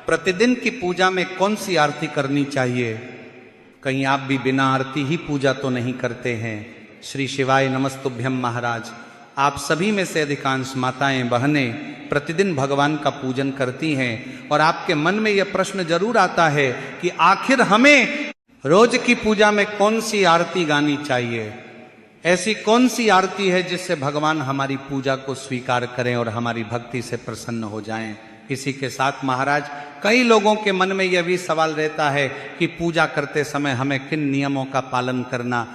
प्रतिदिन की पूजा में कौन सी आरती करनी चाहिए? कहीं आप भी बिना आरती ही पूजा तो नहीं करते हैं? श्री शिवाय नमस्तुभ्यम महाराज, आप सभी में से अधिकांश माताएं बहनें प्रतिदिन भगवान का पूजन करती हैं और आपके मन में यह प्रश्न जरूर आता है कि आखिर हमें रोज की पूजा में कौन सी आरती गानी चाहिए? ऐसी कौन सी आरती है जिससे भगवान हमारी पूजा को स्वीकार करें और हमारी भक्ति से प्रसन्न हो जाएं? इसी के साथ महाराज, कई लोगों के मन में यह भी सवाल रहता है कि पूजा करते समय हमें किन नियमों का पालन करना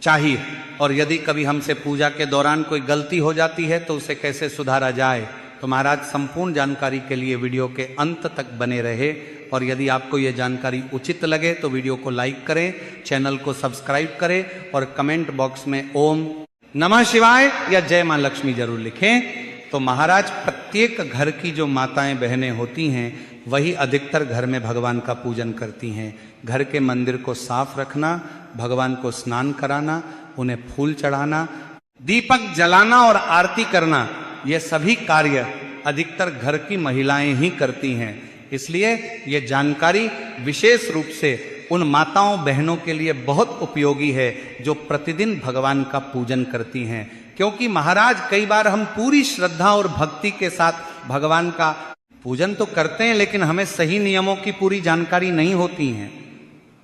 चाहिए और यदि कभी हमसे पूजा के दौरान कोई गलती हो जाती है तो उसे कैसे सुधारा जाए। तो महाराज, संपूर्ण जानकारी के लिए वीडियो के अंत तक बने रहे और यदि आपको यह जानकारी उचित लगे तो वीडियो को लाइक करें, चैनल को सब्सक्राइब करें और कमेंट बॉक्स में ओम नमः शिवाय या जय मां लक्ष्मी जरूर लिखें। तो महाराज, प्रत्येक घर की जो माताएं बहनें होती हैं वही अधिकतर घर में भगवान का पूजन करती हैं। घर के मंदिर को साफ रखना, भगवान को स्नान कराना, उन्हें फूल चढ़ाना, दीपक जलाना और आरती करना, ये सभी कार्य अधिकतर घर की महिलाएं ही करती हैं। इसलिए ये जानकारी विशेष रूप से उन माताओं बहनों के लिए बहुत उपयोगी है जो प्रतिदिन भगवान का पूजन करती हैं। क्योंकि महाराज, कई बार हम पूरी श्रद्धा और भक्ति के साथ भगवान का पूजन तो करते हैं लेकिन हमें सही नियमों की पूरी जानकारी नहीं होती है।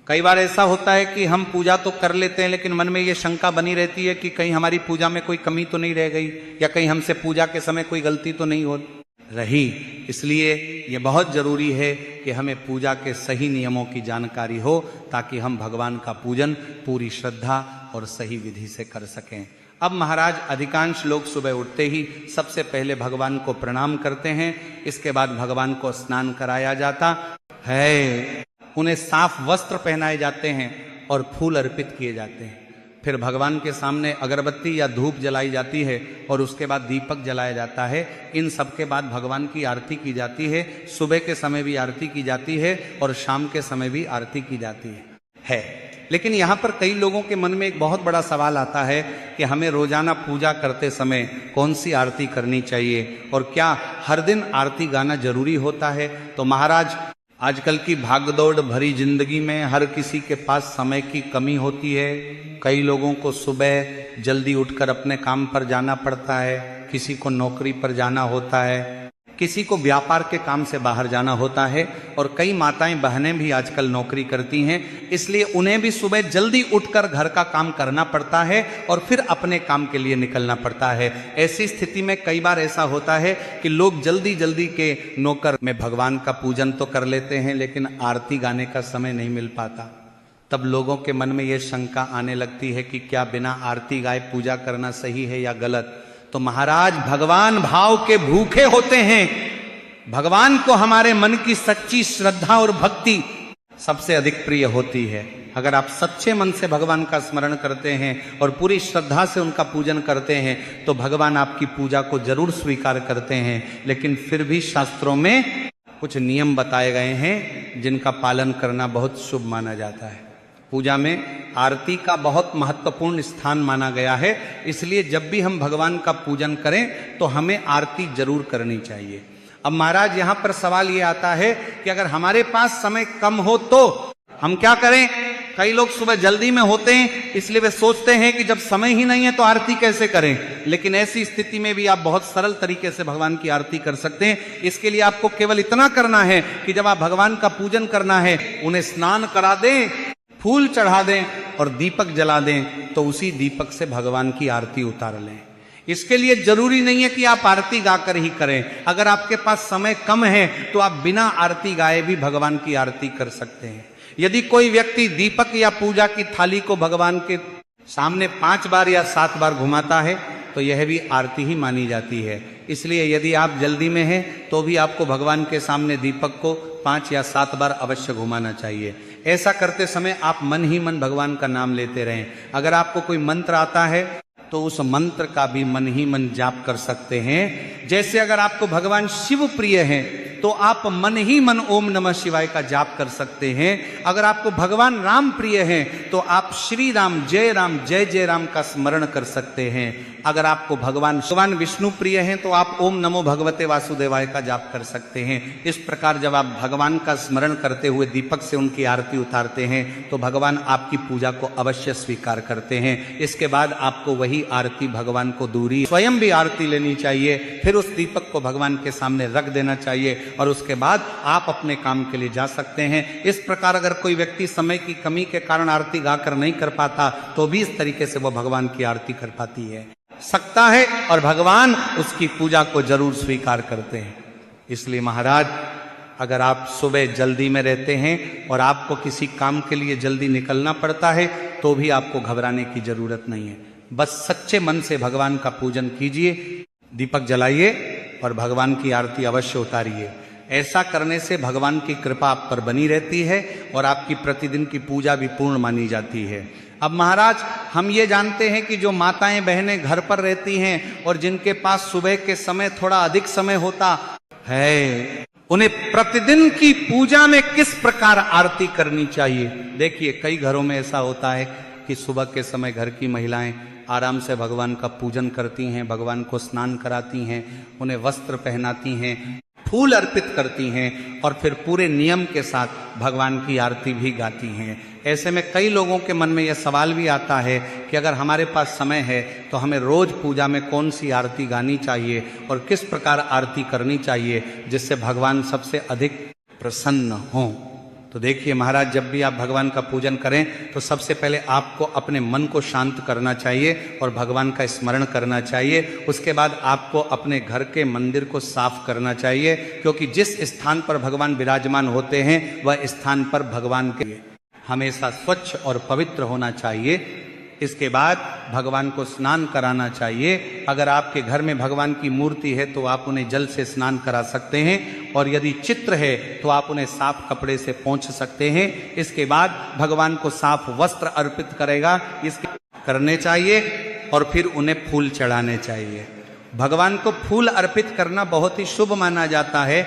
कई बार ऐसा होता है कि हम पूजा तो कर लेते हैं लेकिन मन में ये शंका बनी रहती है कि कहीं हमारी पूजा में कोई कमी तो नहीं रह गई या कहीं हमसे पूजा के समय कोई गलती तो नहीं हो रही। इसलिए ये बहुत जरूरी है कि हमें पूजा के सही नियमों की जानकारी हो ताकि हम भगवान का पूजन पूरी श्रद्धा और सही विधि से कर सकें। अब महाराज, अधिकांश लोग सुबह उठते ही सबसे पहले भगवान को प्रणाम करते हैं। इसके बाद भगवान को स्नान कराया जाता है, उन्हें साफ वस्त्र पहनाए जाते हैं और फूल अर्पित किए जाते हैं। फिर भगवान के सामने अगरबत्ती या धूप जलाई जाती है और उसके बाद दीपक जलाया जाता है। इन सब के बाद भगवान की आरती की जाती है। सुबह के समय भी आरती की जाती है और शाम के समय भी आरती की जाती है। लेकिन यहाँ पर कई लोगों के मन में एक बहुत बड़ा सवाल आता है कि हमें रोजाना पूजा करते समय कौन सी आरती करनी चाहिए और क्या हर दिन आरती गाना जरूरी होता है? तो महाराज, आजकल की भागदौड़ भरी जिंदगी में हर किसी के पास समय की कमी होती है। कई लोगों को सुबह जल्दी उठकर अपने काम पर जाना पड़ता है, किसी को नौकरी पर जाना होता है, किसी को व्यापार के काम से बाहर जाना होता है और कई माताएं बहनें भी आजकल नौकरी करती हैं। इसलिए उन्हें भी सुबह जल्दी उठकर घर का काम करना पड़ता है और फिर अपने काम के लिए निकलना पड़ता है। ऐसी स्थिति में कई बार ऐसा होता है कि लोग जल्दी जल्दी के नौकर में भगवान का पूजन तो कर लेते हैं लेकिन आरती गाने का समय नहीं मिल पाता। तब लोगों के मन में यह शंका आने लगती है कि क्या बिना आरती गाए पूजा करना सही है या गलत? तो महाराज, भगवान भाव के भूखे होते हैं। भगवान को हमारे मन की सच्ची श्रद्धा और भक्ति सबसे अधिक प्रिय होती है। अगर आप सच्चे मन से भगवान का स्मरण करते हैं और पूरी श्रद्धा से उनका पूजन करते हैं तो भगवान आपकी पूजा को जरूर स्वीकार करते हैं। लेकिन फिर भी शास्त्रों में कुछ नियम बताए गए हैं जिनका पालन करना बहुत शुभ माना जाता है। पूजा में आरती का बहुत महत्वपूर्ण स्थान माना गया है। इसलिए जब भी हम भगवान का पूजन करें तो हमें आरती जरूर करनी चाहिए। अब महाराज, यहाँ पर सवाल ये आता है कि अगर हमारे पास समय कम हो तो हम क्या करें? कई लोग सुबह जल्दी में होते हैं इसलिए वे सोचते हैं कि जब समय ही नहीं है तो आरती कैसे करें। लेकिन ऐसी स्थिति में भी आप बहुत सरल तरीके से भगवान की आरती कर सकते हैं। इसके लिए आपको केवल इतना करना है कि जब आप भगवान का पूजन करना है उन्हें स्नान करा दें, फूल चढ़ा दें और दीपक जला दें तो उसी दीपक से भगवान की आरती उतार लें। इसके लिए जरूरी नहीं है कि आप आरती गाकर ही करें। अगर आपके पास समय कम है तो आप बिना आरती गाए भी भगवान की आरती कर सकते हैं। यदि कोई व्यक्ति दीपक या पूजा की थाली को भगवान के सामने 5 बार या 7 बार घुमाता है तो यह भी आरती ही मानी जाती है। इसलिए यदि आप जल्दी में हैं तो भी आपको भगवान के सामने दीपक को 5 या 7 बार अवश्य घुमाना चाहिए। ऐसा करते समय आप मन ही मन भगवान का नाम लेते रहें। अगर आपको कोई मंत्र आता है तो उस मंत्र का भी मन ही मन जाप कर सकते हैं। जैसे अगर आपको भगवान शिव प्रिय हैं तो आप मन ही मन ओम नमः शिवाय का जाप कर सकते हैं। अगर आपको भगवान राम प्रिय हैं तो आप श्री राम जय जय राम का स्मरण कर सकते हैं। अगर आपको भगवान विष्णु प्रिय हैं तो आप ओम नमो भगवते वासुदेवाय का जाप कर सकते हैं। इस प्रकार जब आप भगवान का स्मरण करते हुए दीपक से उनकी आरती उतारते हैं तो भगवान आपकी पूजा को अवश्य स्वीकार करते हैं। इसके बाद आपको वही आरती भगवान को दूरी स्वयं भी आरती लेनी चाहिए, फिर उस दीपक को भगवान के सामने रख देना चाहिए और उसके बाद आप अपने काम के लिए जा सकते हैं। इस प्रकार अगर कोई व्यक्ति समय की कमी के कारण आरती गाकर नहीं कर पाता तो भी इस तरीके से वह भगवान की आरती कर पाती है सकता है और भगवान उसकी पूजा को जरूर स्वीकार करते हैं। इसलिए महाराज, अगर आप सुबह जल्दी में रहते हैं और आपको किसी काम के लिए जल्दी निकलना पड़ता है तो भी आपको घबराने की जरूरत नहीं है। बस सच्चे मन से भगवान का पूजन कीजिए, दीपक जलाइए और भगवान की आरती अवश्य उतारिए। ऐसा करने से भगवान की कृपा आप पर बनी रहती है और आपकी प्रतिदिन की पूजा भी पूर्ण मानी जाती है। अब महाराज, हम ये जानते हैं कि जो माताएं बहनें घर पर रहती हैं और जिनके पास सुबह के समय थोड़ा अधिक समय होता है, उन्हें प्रतिदिन की पूजा में किस प्रकार आरती करनी चाहिए। देखिए, कई घरों में ऐसा होता है कि सुबह के समय घर की महिलाएं आराम से भगवान का पूजन करती हैं, भगवान को स्नान कराती हैं, उन्हें वस्त्र पहनाती हैं, फूल अर्पित करती हैं और फिर पूरे नियम के साथ भगवान की आरती भी गाती हैं। ऐसे में कई लोगों के मन में यह सवाल भी आता है कि अगर हमारे पास समय है तो हमें रोज पूजा में कौन सी आरती गानी चाहिए और किस प्रकार आरती करनी चाहिए जिससे भगवान सबसे अधिक प्रसन्न हों। तो देखिए महाराज, जब भी आप भगवान का पूजन करें तो सबसे पहले आपको अपने मन को शांत करना चाहिए और भगवान का स्मरण करना चाहिए। उसके बाद आपको अपने घर के मंदिर को साफ करना चाहिए, क्योंकि जिस स्थान पर भगवान विराजमान होते हैं वह स्थान पर भगवान के लिए हमेशा स्वच्छ और पवित्र होना चाहिए। इसके बाद भगवान को स्नान कराना चाहिए। अगर आपके घर में भगवान की मूर्ति है तो आप उन्हें जल से स्नान करा सकते हैं और यदि चित्र है तो आप उन्हें साफ कपड़े से पोंछ सकते हैं। इसके बाद भगवान को साफ वस्त्र अर्पित करेगा इसके करने चाहिए और फिर उन्हें फूल चढ़ाने चाहिए। भगवान को फूल अर्पित करना बहुत ही शुभ माना जाता है।